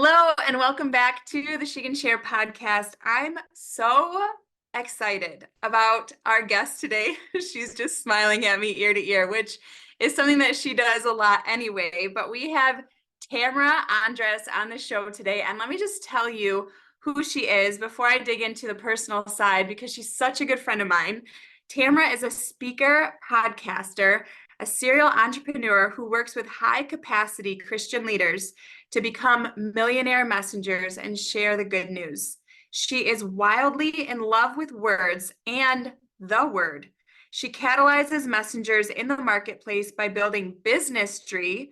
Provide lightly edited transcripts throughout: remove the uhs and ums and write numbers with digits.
Hello and welcome back to the She Can Share podcast. I'm so excited about our guest today. She's just smiling at me ear to ear, which is something that she does a lot anyway. But we have Tamra Andress on the show today. And let me just tell you who she is before I dig into the personal side, because she's such a good friend of mine. Tamra is a speaker, podcaster, a serial entrepreneur who works with high capacity Christian leaders to become millionaire messengers and share the good news. She is wildly in love with words and the word. She catalyzes messengers in the marketplace by building business tree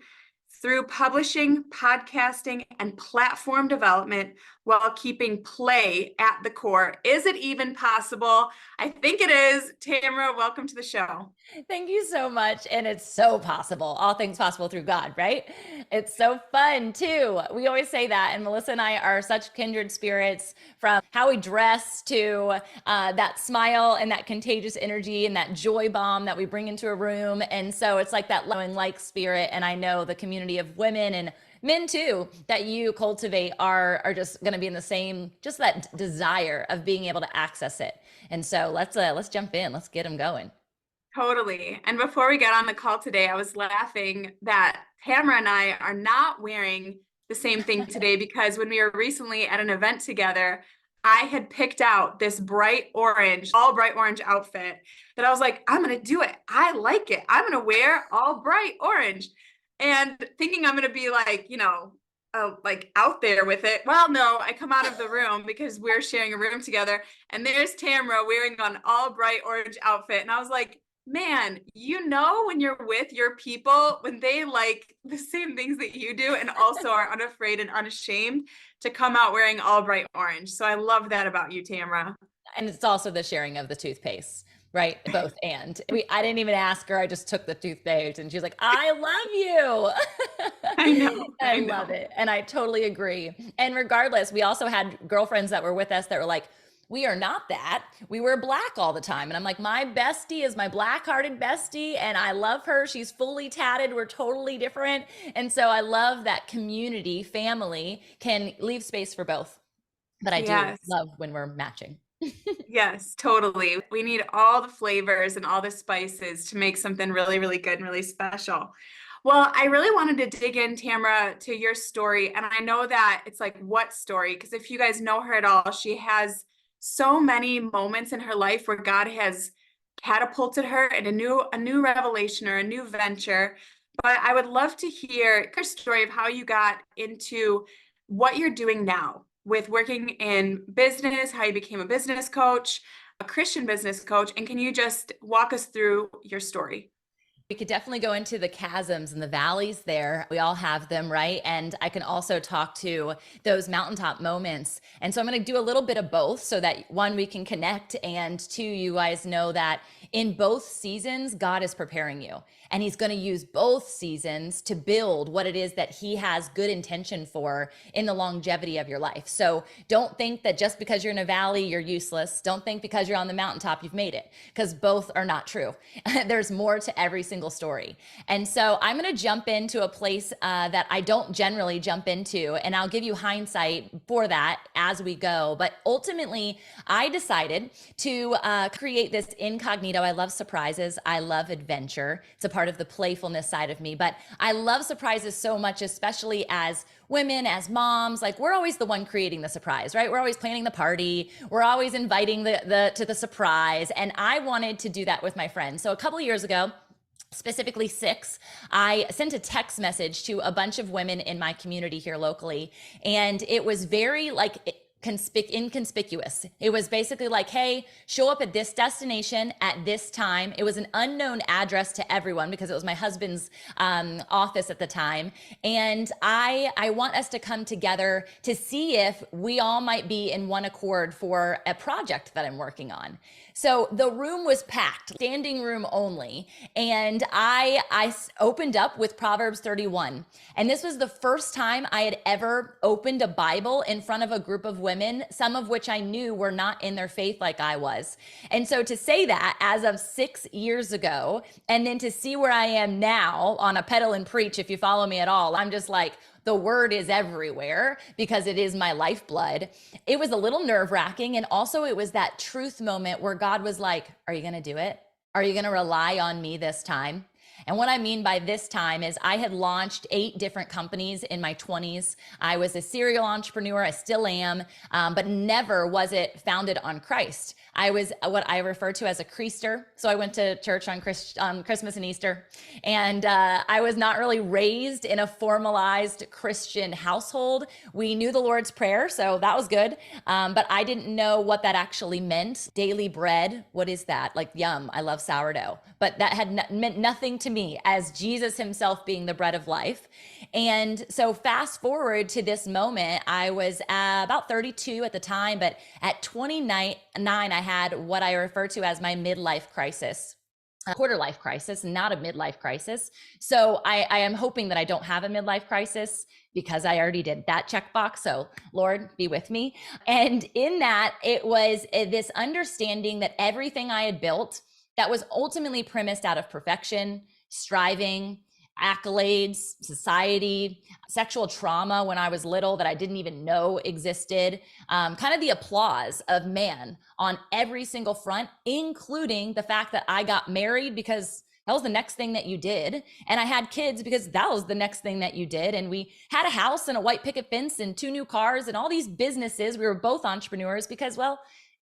through publishing, podcasting, and platform development while keeping play at the core. Is it even possible? I think it is. Tamra, welcome to the show. Thank you so much. And it's so possible. All things possible through God, right? It's so fun too. We always say that. And Melissa and I are such kindred spirits, from how we dress to that smile and that contagious energy and that joy bomb that we bring into a room. And so it's like that loving like spirit. And I know the community of women and men too that you cultivate are just going to be in the same, just that desire of being able to access it. And so let's jump in. Let's get them going. Totally. And before we got on the call today, I was laughing that Tamra and I are not wearing the same thing today because when we were recently at an event together, I had picked out this bright orange, all bright orange outfit that I was like, I'm going to do it. I like it. I'm going to wear all bright orange, and thinking I'm going to be like, like out there with it. Well, no, I come out of the room because we're sharing a room together, and there's Tamra wearing an all bright orange outfit. And I was like, man, when you're with your people, when they like the same things that you do and also are unafraid and unashamed to come out wearing all bright orange. So I love that about you, Tamra. And it's also the sharing of the toothpaste, right? Both. And I didn't even ask her. I just took the toothpaste and she's like, I love you. I know. I love it. And I totally agree. And regardless, we also had girlfriends that were with us that were like, we are not that. We wear black all the time. And I'm like, my bestie is my black hearted bestie. And I love her. She's fully tatted. We're totally different. And so I love that community, family can leave space for both. But I do love when we're matching. Yes, totally. We need all the flavors and all the spices to make something really, really good and really special. Well, I really wanted to dig in, Tamra, to your story. And I know that it's like, what story? Because if you guys know her at all, she has so many moments in her life where God has catapulted her in a new revelation or a new venture. But I would love to hear your story of how you got into what you're doing now with working in business, how you became a business coach, a Christian business coach. And can you just walk us through your story? We could definitely go into the chasms and the valleys there. We all have them, right? And I can also talk to those mountaintop moments. And so I'm going to do a little bit of both so that one, we can connect, and two, you guys know that in both seasons, God is preparing you. And he's going to use both seasons to build what it is that he has good intention for in the longevity of your life. So don't think that just because you're in a valley, you're useless. Don't think because you're on the mountaintop, you've made it, because both are not true. There's more to every single story. And so I'm going to jump into a place that I don't generally jump into, and I'll give you hindsight for that as we go. But ultimately, I decided to create this incognito. I love surprises. I love adventure. It's a part of the playfulness side of me, but I love surprises so much, especially as women, as moms. Like, we're always the one creating the surprise, right? We're always planning the party. We're always inviting to the surprise. And I wanted to do that with my friends. So a couple of years ago, specifically 6, I sent a text message to a bunch of women in my community here locally. And it was very inconspicuous. It was basically like, hey, show up at this destination at this time. It was an unknown address to everyone because it was my husband's office at the time. And I want us to come together to see if we all might be in one accord for a project that I'm working on. So the room was packed, standing room only. And I opened up with Proverbs 31. And this was the first time I had ever opened a Bible in front of a group of women, some of which I knew were not in their faith like I was. And so to say that as of 6 years ago, and then to see where I am now on a pedal and preach, if you follow me at all, I'm just like, the word is everywhere because it is my lifeblood. It was a little nerve-wracking. And also it was that truth moment where God was like, are you going to do it? Are you going to rely on me this time? And what I mean by this time is I had launched 8 different companies in my 20s. I was a serial entrepreneur. I still am, but never was it founded on Christ. I was what I refer to as a creaster. So I went to church on Christmas and Easter. And I was not really raised in a formalized Christian household. We knew the Lord's Prayer, so that was good. But I didn't know what that actually meant. Daily bread, what is that? Like, yum, I love sourdough. But that had meant nothing to me as Jesus himself being the bread of life. And so fast forward to this moment, I was about 32 at the time, but at 29, I had what I refer to as my midlife crisis. A quarter life crisis, not a midlife crisis. So I am hoping that I don't have a midlife crisis because I already did that checkbox. So Lord, be with me. And in that, it was this understanding that everything I had built that was ultimately premised out of perfection, striving, accolades, society, sexual trauma when I was little that I didn't even know existed, kind of the applause of man on every single front, including the fact that I got married because that was the next thing that you did. And I had kids because that was the next thing that you did. And we had a house and a white picket fence and 2 new cars and all these businesses. We were both entrepreneurs because, well,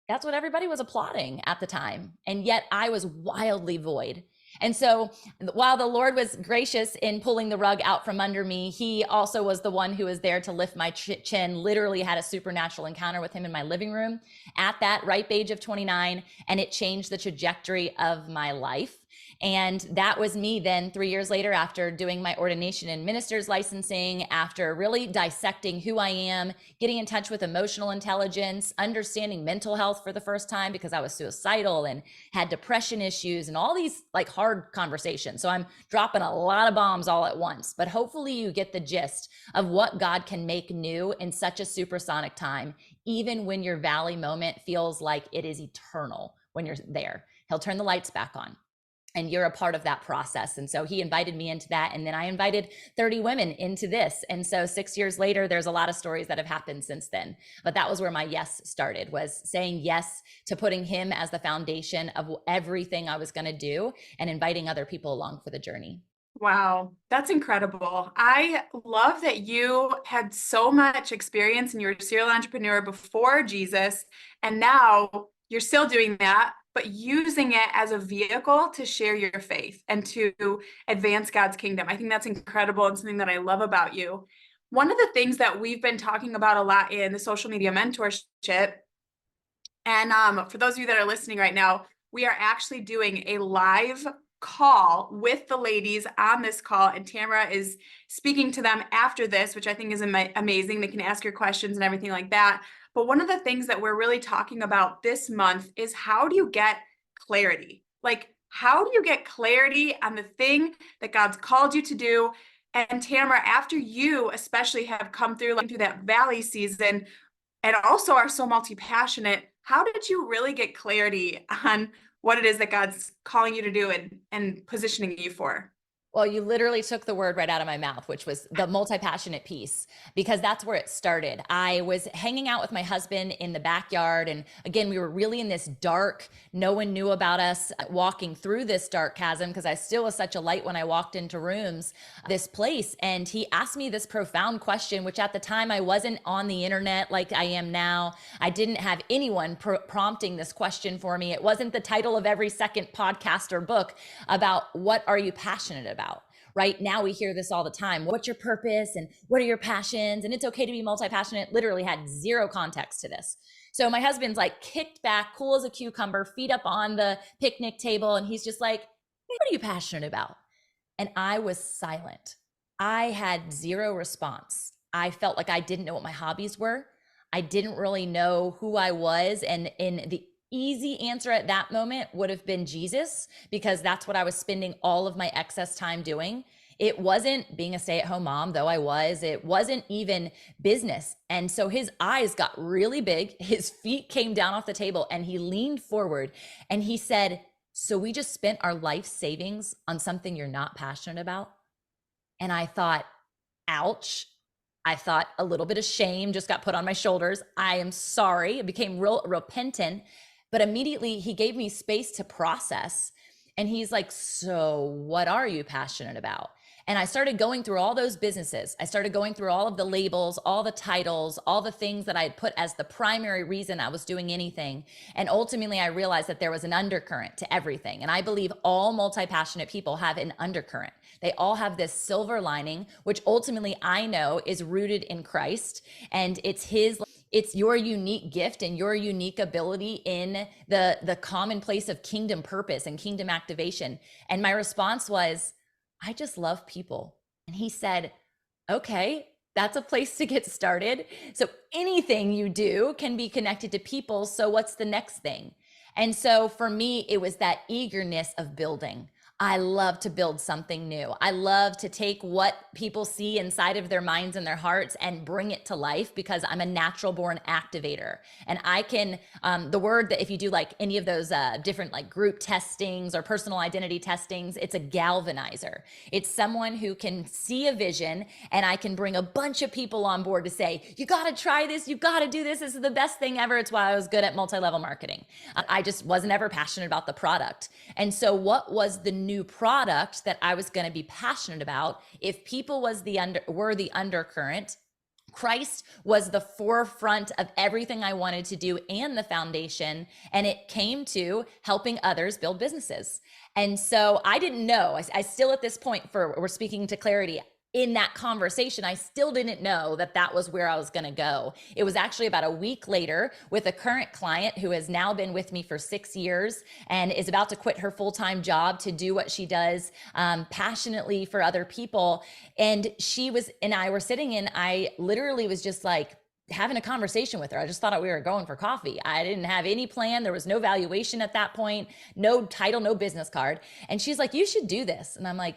that's what everybody was applauding at the time. And yet I was wildly void. And so while the Lord was gracious in pulling the rug out from under me, he also was the one who was there to lift my chin, literally had a supernatural encounter with him in my living room at that ripe age of 29. And it changed the trajectory of my life. And that was me then 3 years later, after doing my ordination and minister's licensing, after really dissecting who I am, getting in touch with emotional intelligence, understanding mental health for the first time because I was suicidal and had depression issues and all these like hard conversations. So I'm dropping a lot of bombs all at once, but hopefully you get the gist of what God can make new in such a supersonic time, even when your valley moment feels like it is eternal when you're there. He'll turn the lights back on. And you're a part of that process. And so he invited me into that. And then I invited 30 women into this. And so 6 years later, there's a lot of stories that have happened since then. But that was where my yes started, was saying yes to putting him as the foundation of everything I was going to do and inviting other people along for the journey. Wow, that's incredible. I love that you had so much experience and you're a serial entrepreneur before Jesus, and now you're still doing that, but using it as a vehicle to share your faith and to advance God's kingdom. I think that's incredible and something that I love about you. One of the things that we've been talking about a lot in the social media mentorship, and for those of you that are listening right now, we are actually doing a live call with the ladies on this call, and Tamra is speaking to them after this, which I think is amazing. They can ask your questions and everything like that. But one of the things that we're really talking about this month is, how do you get clarity? Like, how do you get clarity on the thing that God's called you to do? And Tamra, after you especially have come through that valley season and also are so multi-passionate, how did you really get clarity on what it is that God's calling you to do and positioning you for? Well, you literally took the word right out of my mouth, which was the multi-passionate piece, because that's where it started. I was hanging out with my husband in the backyard. And again, we were really in this dark, no one knew about us, walking through this dark chasm, because I still was such a light when I walked into rooms, this place. And he asked me this profound question, which at the time I wasn't on the internet like I am now. I didn't have anyone prompting this question for me. It wasn't the title of every second podcast or book about what are you passionate about. Right now we hear this all the time. What's your purpose and what are your passions? And it's okay to be multi-passionate. Literally had zero context to this. So my husband's like kicked back, cool as a cucumber, feet up on the picnic table. And he's just like, what are you passionate about? And I was silent. I had zero response. I felt like I didn't know what my hobbies were. I didn't really know who I was. And in the easy answer at that moment would have been Jesus, because that's what I was spending all of my excess time doing. It wasn't being a stay-at-home mom, though I was. It wasn't even business. And so his eyes got really big. His feet came down off the table and he leaned forward and he said, so we just spent our life savings on something you're not passionate about? And I thought, ouch. I thought a little bit of shame just got put on my shoulders. I am sorry. I became real repentant, but immediately he gave me space to process. And he's like, so what are you passionate about? And I started going through all those businesses. I started going through all of the labels, all the titles, all the things that I had put as the primary reason I was doing anything. And ultimately, I realized that there was an undercurrent to everything. And I believe all multi-passionate people have an undercurrent. They all have this silver lining, which ultimately I know is rooted in Christ. And it's your unique gift and your unique ability in the commonplace of kingdom purpose and kingdom activation. And my response was, I just love people. And he said, okay, that's a place to get started. So anything you do can be connected to people. So what's the next thing? And so for me, it was that eagerness of building. I love to build something new. I love to take what people see inside of their minds and their hearts and bring it to life, because I'm a natural born activator. And I can, the word that if you do like any of those different like group testings or personal identity testings, it's a galvanizer. It's someone who can see a vision, and I can bring a bunch of people on board to say, you got to try this. You got to do this. This is the best thing ever. It's why I was good at multi-level marketing. I just wasn't ever passionate about the product. And so what was the new product that I was going to be passionate about? If people were the undercurrent, Christ was the forefront of everything I wanted to do and the foundation. And it came to helping others build businesses. And so I didn't know, I still at this point, we're speaking to clarity, in that conversation, I still didn't know that that was where I was going to go. It was actually about a week later with a current client who has now been with me for 6 years and is about to quit her full-time job to do what she does passionately for other people. And I were sitting, and I literally was just like, having a conversation with her. I just thought we were going for coffee. I didn't have any plan. There was no valuation at that point, no title, no business card. And she's like, you should do this. And I'm like,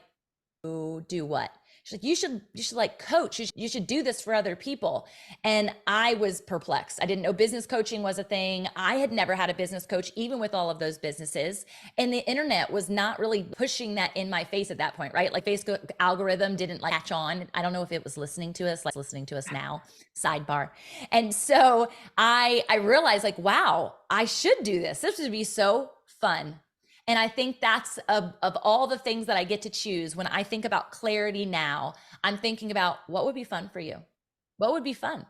do what? She's like, you should like coach. You should do this for other people. And I was perplexed. I didn't know business coaching was a thing. I had never had a business coach, even with all of those businesses. And the internet was not really pushing that in my face at that point, right? Like Facebook algorithm didn't like catch on. I don't know if it was listening to us, like listening to us now, sidebar. And so I realized like, wow, I should do this. This would be so fun. And I think that's of all the things that I get to choose. When I think about clarity now, I'm thinking about what would be fun for you? What would be fun?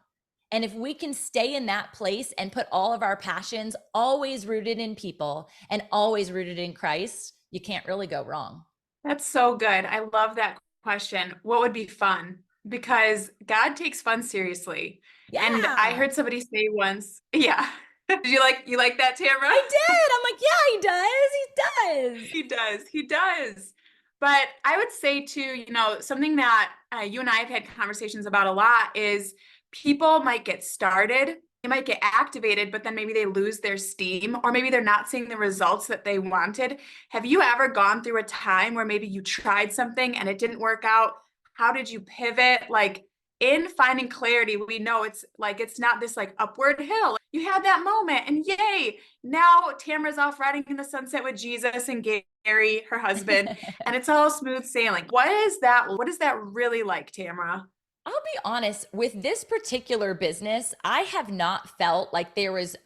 And if we can stay in that place and put all of our passions always rooted in people and always rooted in Christ, you can't really go wrong. That's so good. I love that question. What would be fun? Because God takes fun seriously. Yeah. And I heard somebody say once, yeah. Did you like that, Tamra? I did. I'm like, yeah, he does. He does. He does. But I would say too, something that you and I have had conversations about a lot is people might get started, they might get activated, but then maybe they lose their steam, or maybe they're not seeing the results that they wanted. Have you ever gone through a time where maybe you tried something and it didn't work out? How did you pivot? Like, in finding clarity, we know it's not this like upward hill. You had that moment and yay, now Tamra's off riding in the sunset with Jesus and Gary, her husband, and it's all smooth sailing. What is that really like, Tamra? I'll be honest, with this particular business, I have not felt like there was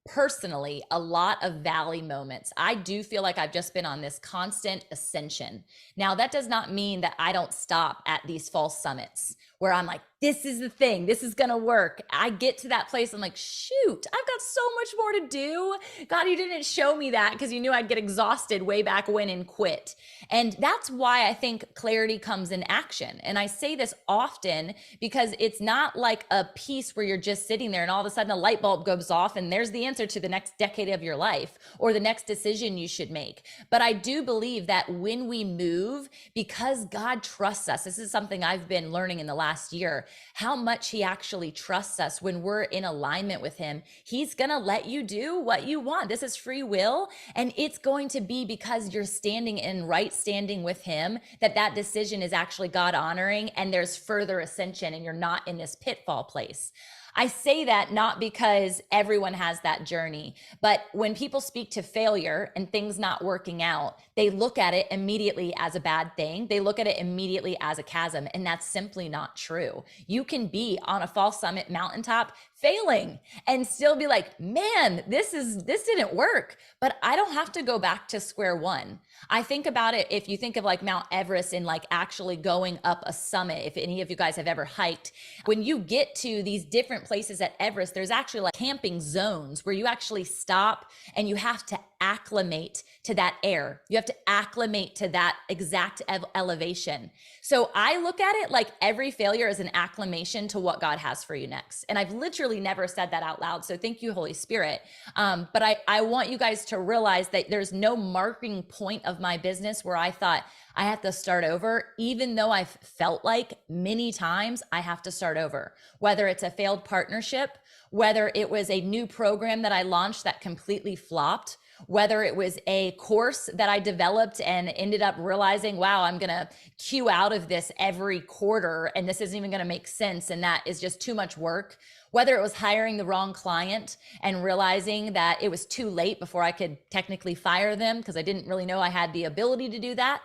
personally a lot of valley moments. I do feel like I've just been on this constant ascension. Now, that does not mean that I don't stop at these false summits where I'm like, this is the thing, this is going to work. I get to that place. I'm like, shoot, I've got so much more to do. God, you didn't show me that because you knew I'd get exhausted way back when and quit. And that's why I think clarity comes in action. And I say this often because it's not like a piece where you're just sitting there and all of a sudden a light bulb goes off and there's the answer to the next decade of your life or the next decision you should make. But I do believe that when we move, because God trusts us, this is something I've been learning in the last year, how much he actually trusts us when we're in alignment with him. He's going to let you do what you want. This is free will. And it's going to be because you're standing in right standing with him that decision is actually God honoring and there's further ascension and you're not in this pitfall place. I say that not because everyone has that journey, but when people speak to failure and things not working out, they look at it immediately as a bad thing. They look at it immediately as a chasm, and that's simply not not true. You can be on a fall summit mountaintop failing and still be like, man, this didn't work, but I don't have to go back to square one. I think about it, if you think of like Mount Everest and like actually going up a summit, if any of you guys have ever hiked, when you get to these different places at Everest, there's actually like camping zones where you actually stop and you have to acclimate to that air. You have to acclimate to that exact elevation. So I look at it like every failure is an acclimation to what God has for you next. And I've literally never said that out loud. So thank you, Holy Spirit. But I want you guys to realize that there's no marking point of my business where I thought I have to start over, even though I've felt like many times I have to start over, whether it's a failed partnership, whether it was a new program that I launched that completely flopped, whether it was a course that I developed and ended up realizing, wow, I'm going to queue out of this every quarter and this isn't even going to make sense. And that is just too much work. Whether it was hiring the wrong client and realizing that it was too late before I could technically fire them because I didn't really know I had the ability to do that.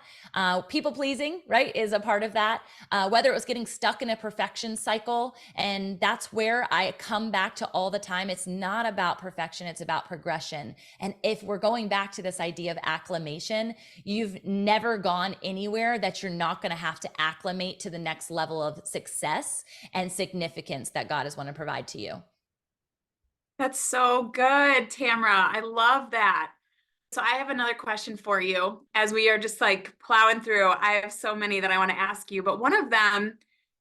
People pleasing, right, is a part of that. Whether it was getting stuck in a perfection cycle. And that's where I come back to all the time. It's not about perfection, it's about progression. And if we're going back to this idea of acclimation, you've never gone anywhere that you're not going to have to acclimate to the next level of success and significance that God is want to provide to you. That's so good, Tamra. I love that. So I have another question for you as we are just like plowing through. I have so many that I want to ask you, but one of them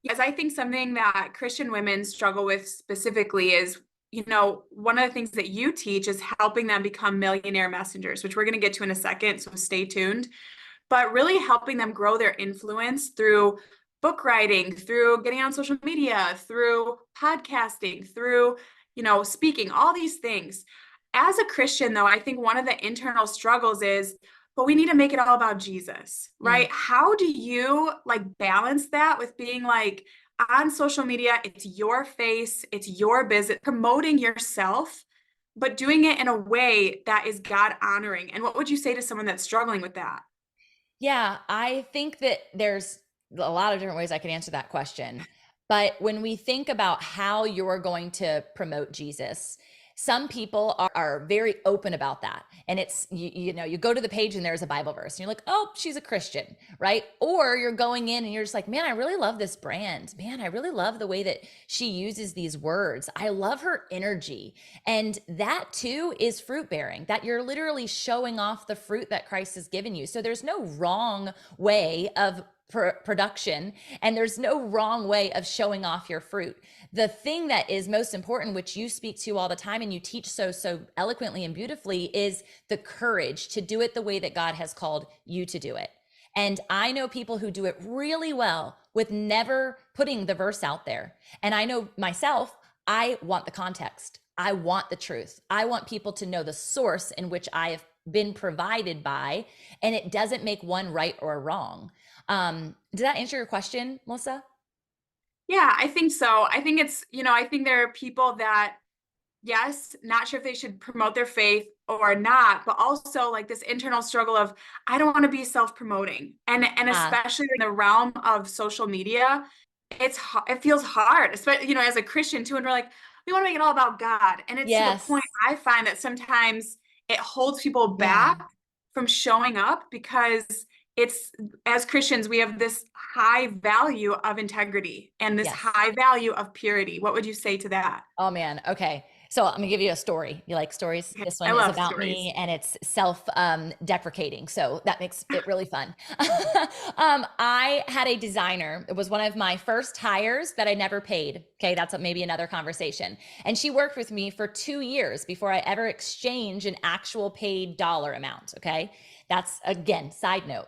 is I think something that Christian women struggle with specifically is, one of the things that you teach is helping them become millionaire messengers, which we're going to get to in a second. So stay tuned, but really helping them grow their influence through book writing, through getting on social media, through podcasting, through, speaking, all these things. As a Christian, though, I think one of the internal struggles is, but we need to make it all about Jesus, right? How do you like balance that with being like on social media, it's your face, it's your business, promoting yourself, but doing it in a way that is God honoring? And what would you say to someone that's struggling with that? Yeah, I think that there's a lot of different ways I can answer that question. But when we think about how you're going to promote Jesus, some people are very open about that. And it's, you go to the page and there's a Bible verse and you're like, oh, she's a Christian, right? Or you're going in and you're just like, man, I really love this brand. Man, I really love the way that she uses these words. I love her energy. And that too is fruit bearing, that you're literally showing off the fruit that Christ has given you. So there's no wrong way of production, and there's no wrong way of showing off your fruit. The thing that is most important, which you speak to all the time and you teach so eloquently and beautifully, is the courage to do it the way that God has called you to do it. And I know people who do it really well with never putting the verse out there. And I know myself, I want the context. I want the truth. I want people to know the source in which I have been provided by, and it doesn't make one right or wrong. Did that answer your question, Melissa? Yeah, I think so. I think it's, I think there are people that, yes, not sure if they should promote their faith or not, but also like this internal struggle of, I don't want to be self-promoting. And especially in the realm of social media, it feels hard, especially, as a Christian too. And we're like, we want to make it all about God. And it's to the point I find that sometimes it holds people back from showing up because it's, as Christians, we have this high value of integrity and this high value of purity. What would you say to that? Oh man. Okay. So I'm gonna give you a story. You like stories? Okay. This one is about me and it's self-deprecating. So that makes it really fun. I had a designer. It was one of my first hires that I never paid. Okay. That's maybe another conversation. And she worked with me for 2 years before I ever exchanged an actual paid dollar amount. Okay. That's, again, side note.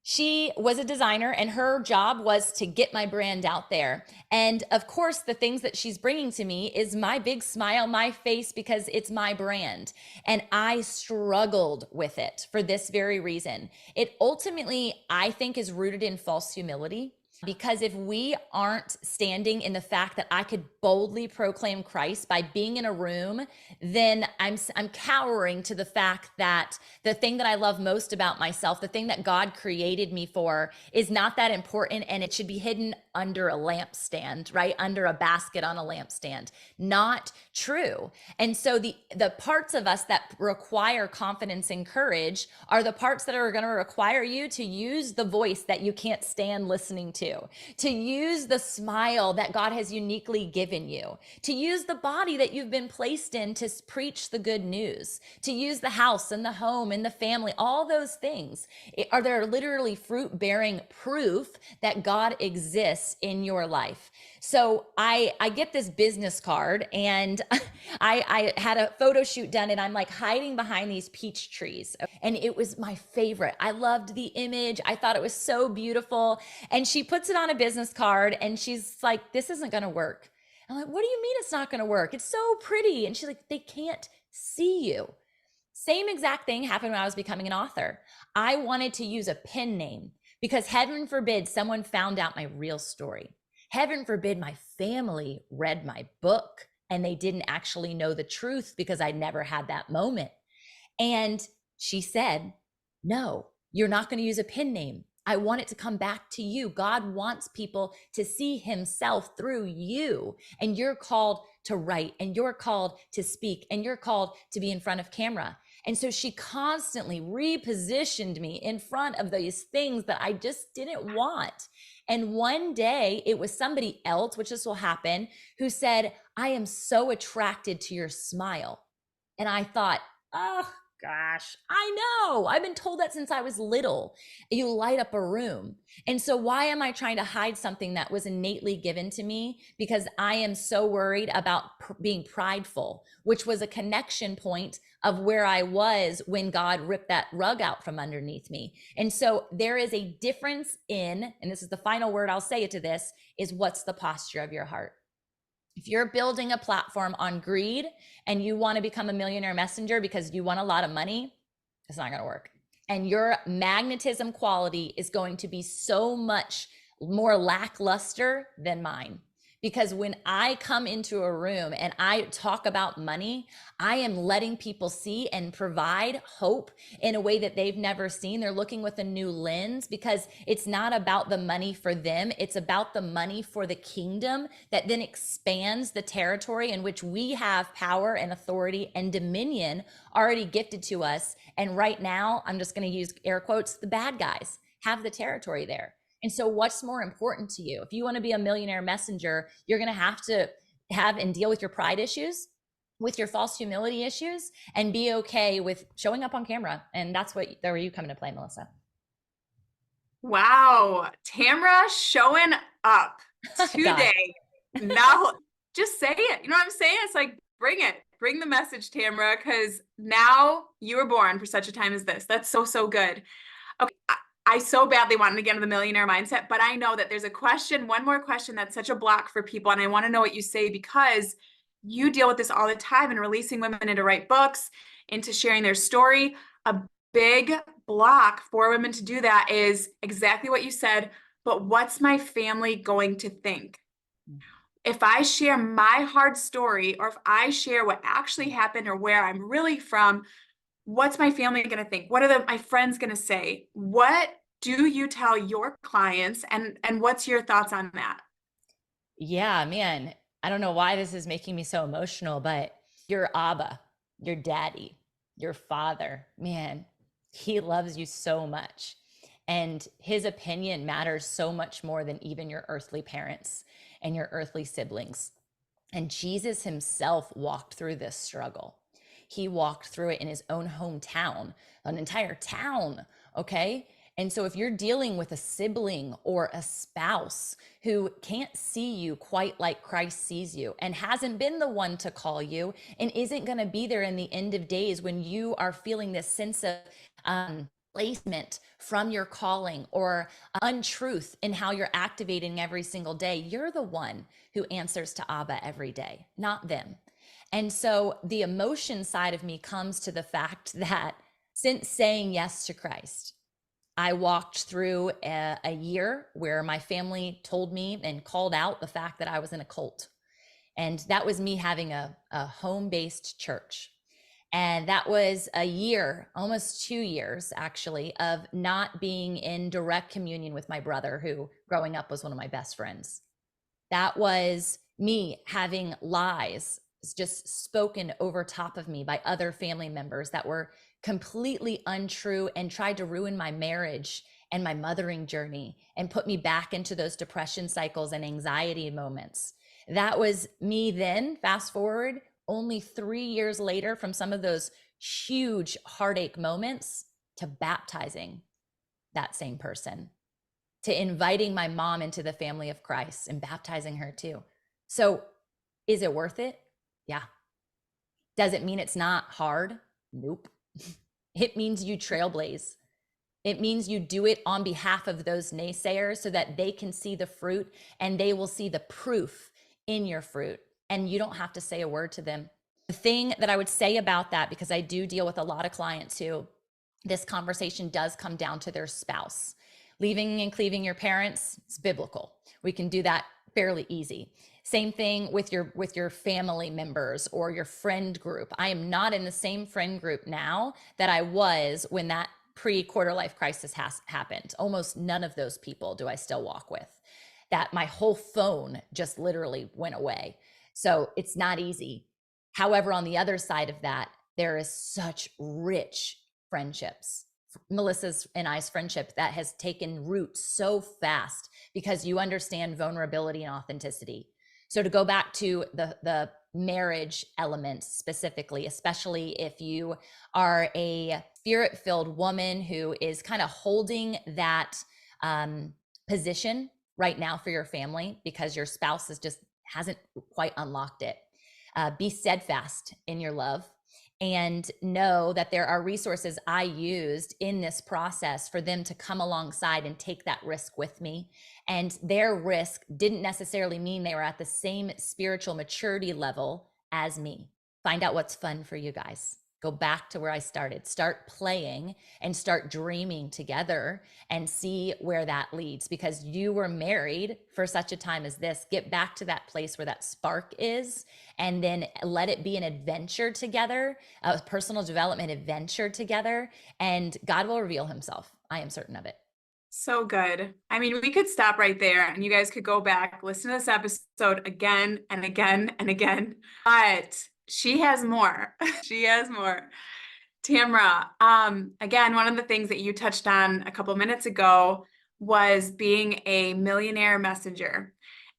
She was a designer and her job was to get my brand out there. And of course, the things that she's bringing to me is my big smile, my face, because it's my brand. And I struggled with it for this very reason. It ultimately, I think, is rooted in false humility. Because if we aren't standing in the fact that I could boldly proclaim Christ by being in a room, then I'm cowering to the fact that the thing that I love most about myself, the thing that God created me for, is not that important, and it should be hidden under a lampstand, right? Under a basket on a lampstand. Not true. And so the parts of us that require confidence and courage are the parts that are going to require you to use the voice that you can't stand listening to use the smile that God has uniquely given you, to use the body that you've been placed in to preach the good news, to use the house and the home and the family, all those things are there literally fruit bearing proof that God exists in your life. So I get this business card, and I had a photo shoot done, and I'm like hiding behind these peach trees. And it was my favorite. I loved the image. I thought it was so beautiful. And she puts it on a business card, and she's like, this isn't going to work. I'm like, what do you mean it's not going to work? It's so pretty. And she's like, they can't see you. Same exact thing happened when I was becoming an author. I wanted to use a pen name because heaven forbid someone found out my real story. Heaven forbid my family read my book and they didn't actually know the truth because I never had that moment. And she said, no, you're not going to use a pen name. I want it to come back to you. God wants people to see himself through you. And you're called to write, and you're called to speak, and you're called to be in front of camera. And so she constantly repositioned me in front of these things that I just didn't want. And one day it was somebody else, which this will happen, who said, I am so attracted to your smile. And I thought, oh gosh, I know. I've been told that since I was little. You light up a room. And so why am I trying to hide something that was innately given to me? Because I am so worried about being prideful, which was a connection point of where I was when God ripped that rug out from underneath me. And so there is a difference in, and this is the final word I'll say to this, is what's the posture of your heart? If you're building a platform on greed and you want to become a millionaire messenger because you want a lot of money, it's not going to work. And your magnetism quality is going to be so much more lackluster than mine. Because when I come into a room and I talk about money, I am letting people see and provide hope in a way that they've never seen. They're looking with a new lens because it's not about the money for them. It's about the money for the kingdom that then expands the territory in which we have power and authority and dominion already gifted to us. And right now, I'm just going to use air quotes, the bad guys have the territory there. And so what's more important to you? If you want to be a millionaire messenger, you're going to have and deal with your pride issues, with your false humility issues, and be okay with showing up on camera. And that's where you come into play, Melissa. Wow. Tamra showing up today. Now just say it. You know what I'm saying? It's like, bring it. Bring the message, Tamra, because now you were born for such a time as this. That's so, so good. Okay. I so badly wanted to get into the millionaire mindset, but I know that there's one more question that's such a block for people. And I want to know what you say because you deal with this all the time and releasing women into write books, into sharing their story. A big block for women to do that is exactly what you said, but what's my family going to think? If I share my hard story, or if I share what actually happened or where I'm really from, what's my family going to think? What are my friends going to say? What do you tell your clients? And what's your thoughts on that? Yeah, man. I don't know why this is making me so emotional, but your Abba, your daddy, your father, man, he loves you so much. And his opinion matters so much more than even your earthly parents and your earthly siblings. And Jesus himself walked through this struggle. He walked through it in his own hometown, an entire town. Okay. And so if you're dealing with a sibling or a spouse who can't see you quite like Christ sees you and hasn't been the one to call you and isn't going to be there in the end of days when you are feeling this sense of placement from your calling or untruth in how you're activating every single day, you're the one who answers to Abba every day, not them. And so the emotion side of me comes to the fact that since saying yes to Christ, I walked through a year where my family told me and called out the fact that I was in a cult. And that was me having a home-based church. And that was a year, almost 2 years actually, of not being in direct communion with my brother, who growing up was one of my best friends. That was me having lies just spoken over top of me by other family members that were completely untrue and tried to ruin my marriage and my mothering journey and put me back into those depression cycles and anxiety moments. That was me then. Fast forward only 3 years later from some of those huge heartache moments to baptizing that same person, to inviting my mom into the family of Christ and baptizing her too. So is it worth it? Yeah. Does it mean it's not hard? Nope. It means you trailblaze. It means you do it on behalf of those naysayers so that they can see the fruit and they will see the proof in your fruit. And you don't have to say a word to them. The thing that I would say about that, because I do deal with a lot of clients who this conversation does come down to their spouse. Leaving and cleaving your parents, it's biblical. We can do that fairly easy. Same thing with your family members or your friend group. I am not in the same friend group now that I was when that pre-quarter life crisis has happened. Almost none of those people do I still walk with. That my whole phone just literally went away. So it's not easy. However, on the other side of that, there is such rich friendships. Melissa's and I's friendship that has taken root so fast because you understand vulnerability and authenticity. So to go back to the marriage element specifically, especially if you are a spirit-filled woman who is kind of holding that position right now for your family because your spouse hasn't quite unlocked it. Be steadfast in your love and know that there are resources I used in this process for them to come alongside and take that risk with me. And their risk didn't necessarily mean they were at the same spiritual maturity level as me. Find out what's fun for you guys. Go back to where I started. Start playing and start dreaming together and see where that leads, because you were married for such a time as this. Get back to that place where that spark is, and then let it be an adventure together, a personal development adventure together, and God will reveal himself. I am certain of it. So good. I mean, we could stop right there and you guys could go back, listen to this episode again and again and again, but she has more. She has more. Tamra, again, one of the things that you touched on a couple minutes ago was being a millionaire messenger.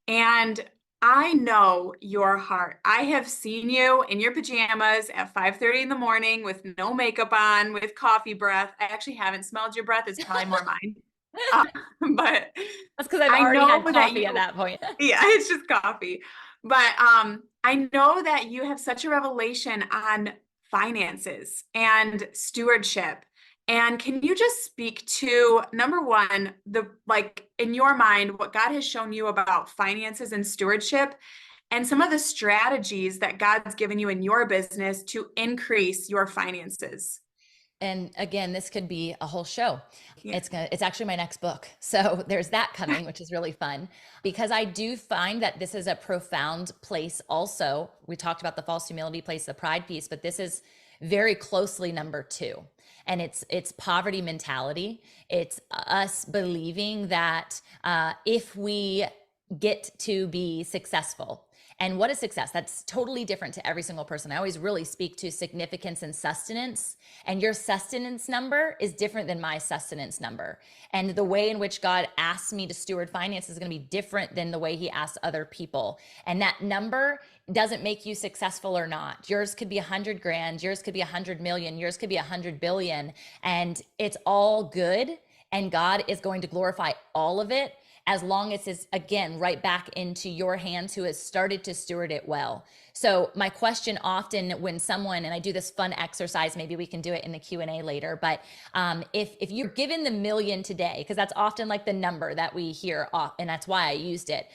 And I know your heart. I have seen you in your pajamas at 5:30 in the morning with no makeup on, with coffee breath. I actually haven't smelled your breath. It's probably more mine. But that's because I've I already know had that coffee at that point. yeah, it's just coffee. But I know that you have such a revelation on finances and stewardship. And can you just speak to, number one, in your mind, what God has shown you about finances and stewardship, and some of the strategies that God's given you in your business to increase your finances? And again, this could be a whole show. Yeah. It's actually my next book. So there's that coming, which is really fun, because I do find that this is a profound place also. We talked about the false humility place, the pride piece, but this is very closely number two. And it's poverty mentality. It's us believing that if we get to be successful. And what is success? That's totally different to every single person. I always really speak to significance and sustenance. And your sustenance number is different than my sustenance number. And the way in which God asks me to steward finances is going to be different than the way he asks other people. And that number doesn't make you successful or not. Yours could be 100 grand, yours could be 100 million, yours could be 100 billion. And it's all good. And God is going to glorify all of it, as long as it's, again, right back into your hands who has started to steward it well. So my question often when someone, and I do this fun exercise, maybe we can do it in the Q&A later, but if you're given the million today, because that's often like the number that we hear off, and that's why I used it.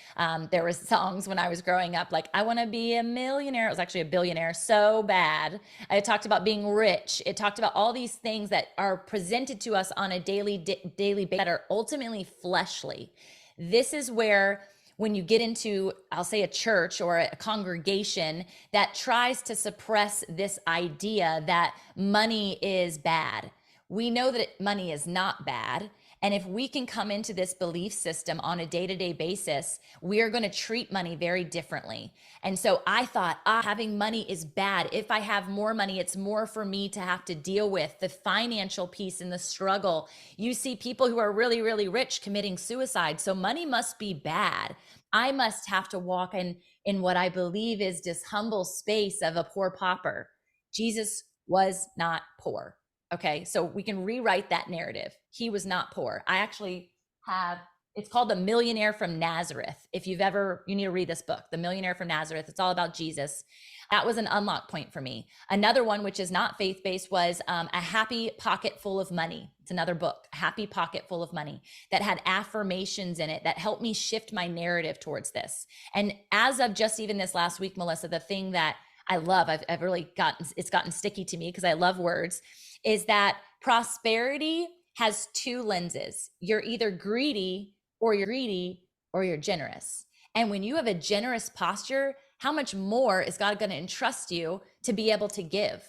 There was songs when I was growing up, like, I want to be a millionaire. It was actually a billionaire so bad. I talked about being rich. It talked about all these things that are presented to us on a daily basis that are ultimately fleshly. This is where when you get into, I'll say, a church or a congregation that tries to suppress this idea that money is bad. We know that money is not bad. And if we can come into this belief system on a day-to-day basis, we are going to treat money very differently. And so I thought, having money is bad. If I have more money, it's more for me to have to deal with the financial piece and the struggle. You see people who are really, really rich committing suicide. So money must be bad. I must have to walk in what I believe is this humble space of a poor pauper. Jesus was not poor. Okay, so we can rewrite that narrative. He was not poor. I actually have, it's called The Millionaire from Nazareth. If you've ever, you need to read this book, The Millionaire from Nazareth. It's all about Jesus. That was an unlock point for me. Another one, which is not faith-based, was A Happy Pocket Full of Money. It's another book, A Happy Pocket Full of Money, that had affirmations in it that helped me shift my narrative towards this. And as of just even this last week, Melissa, the thing that I love, I've really gotten, it's gotten sticky to me because I love words, is that prosperity has two lenses. You're either greedy or you're generous. And when you have a generous posture, how much more is God going to entrust you to be able to give?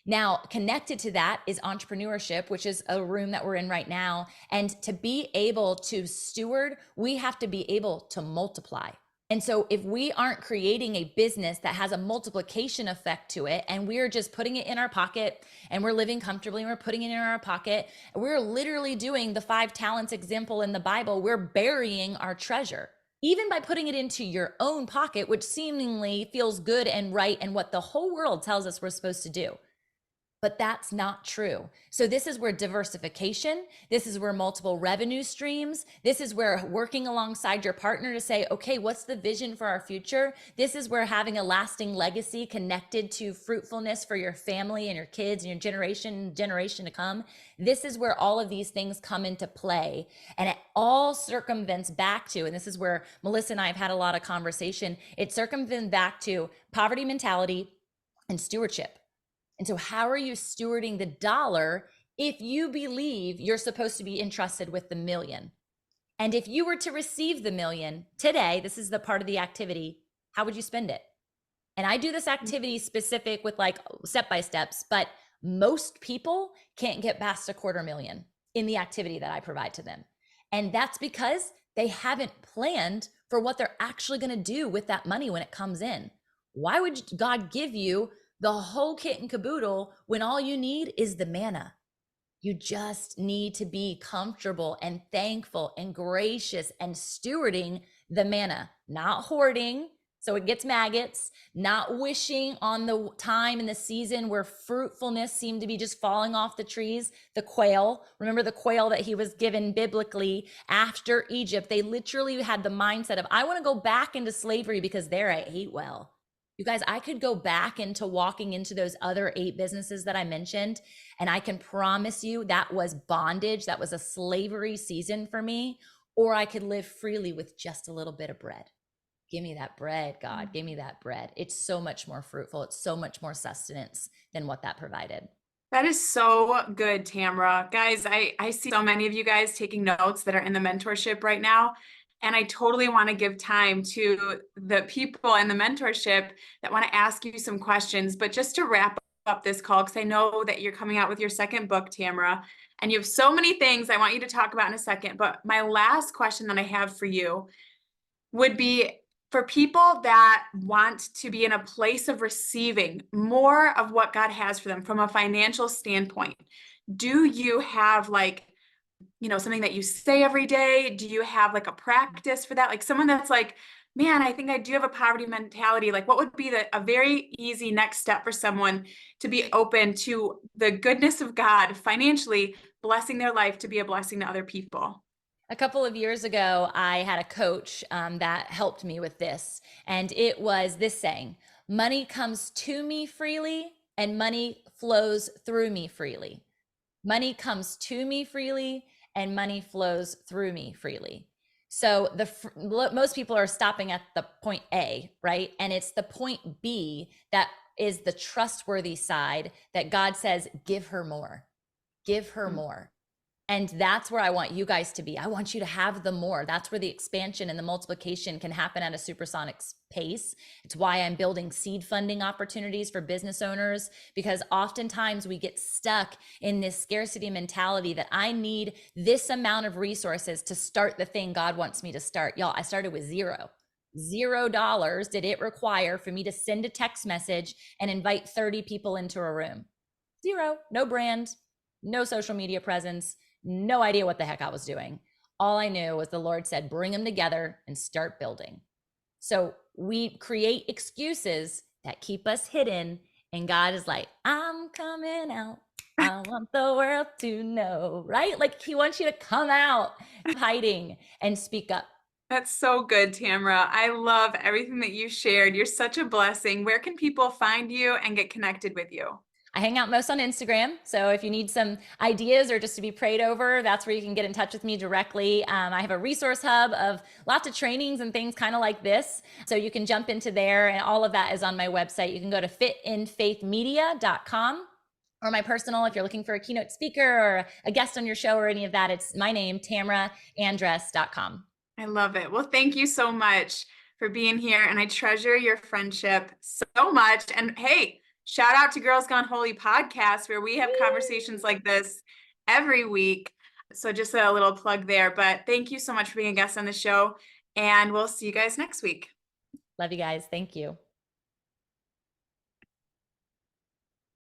Now, connected to that is entrepreneurship, which is a room that we're in right now. And to be able to steward, we have to be able to multiply. And so if we aren't creating a business that has a multiplication effect to it, and we're just putting it in our pocket and we're living comfortably and we're putting it in our pocket, we're literally doing the 5 talents example in the Bible. We're burying our treasure. Even by putting it into your own pocket, which seemingly feels good and right and what the whole world tells us we're supposed to do. But that's not true. So this is where diversification, this is where multiple revenue streams, this is where working alongside your partner to say, okay, what's the vision for our future? This is where having a lasting legacy connected to fruitfulness for your family and your kids and your generation to come. This is where all of these things come into play. And it all circumvents back to, and this is where Melissa and I have had a lot of conversation, it circumvents back to poverty mentality and stewardship. And so how are you stewarding the dollar if you believe you're supposed to be entrusted with the million? And if you were to receive the million today, this is the part of the activity, how would you spend it? And I do this activity specific with like step-by-steps, but most people can't get past $250,000 in the activity that I provide to them. And that's because they haven't planned for what they're actually going to do with that money when it comes in. Why would God give you the whole kit and caboodle when all you need is the manna? You just need to be comfortable and thankful and gracious and stewarding the manna, not hoarding so it gets maggots, not wishing on the time in the season where fruitfulness seemed to be just falling off the trees. The quail, remember the quail that he was given biblically after Egypt? They literally had the mindset of, I want to go back into slavery because there I ate well. You guys, I could go back into walking into those other 8 businesses that I mentioned, and I can promise you that was bondage. That was a slavery season for me, or I could live freely with just a little bit of bread. Give me that bread, God. Give me that bread. It's so much more fruitful. It's so much more sustenance than what that provided. That is so good, Tamra. Guys, I see so many of you guys taking notes that are in the mentorship right now. And I totally want to give time to the people in the mentorship that want to ask you some questions. But just to wrap up this call, because I know that you're coming out with your second book, Tamra, and you have so many things I want you to talk about in a second. But my last question that I have for you would be for people that want to be in a place of receiving more of what God has for them from a financial standpoint. Do you have something that you say every day? Do you have like a practice for that? Like someone that's like, man, I think I do have a poverty mentality. Like what would be a very easy next step for someone to be open to the goodness of God financially blessing their life to be a blessing to other people? A couple of years ago, I had a coach that helped me with this. And it was this saying, money comes to me freely and money flows through me freely. Money comes to me freely and money flows through me freely. So most people are stopping at the point A, right? And it's the point B that is the trustworthy side that God says, give her more, give her more. And that's where I want you guys to be. I want you to have the more. That's where the expansion and the multiplication can happen at a supersonic pace. It's why I'm building seed funding opportunities for business owners, because oftentimes we get stuck in this scarcity mentality that I need this amount of resources to start the thing God wants me to start. Y'all, I started with $0 did it require for me to send a text message and invite 30 people into a room. Zero, no brand, no social media presence, no idea what the heck I was doing. All I knew was the Lord said, bring them together and start building. So we create excuses that keep us hidden. And God is like, I'm coming out. I want the world to know, right? Like he wants you to come out hiding and speak up. That's so good, Tamra. I love everything that you shared. You're such a blessing. Where can people find you and get connected with you? I hang out most on Instagram. So if you need some ideas or just to be prayed over, that's where you can get in touch with me directly. I have a resource hub of lots of trainings and things kind of like this. So you can jump into there, and all of that is on my website. You can go to fitinfaithmedia.com, or my personal, if you're looking for a keynote speaker or a guest on your show or any of that, it's my name, tamraandress.com. I love it. Well, thank you so much for being here. And I treasure your friendship so much. And hey, shout out to Girls Gone Holy podcast, where we have conversations like this every week. So just a little plug there. But thank you so much for being a guest on the show. And we'll see you guys next week. Love you guys. Thank you.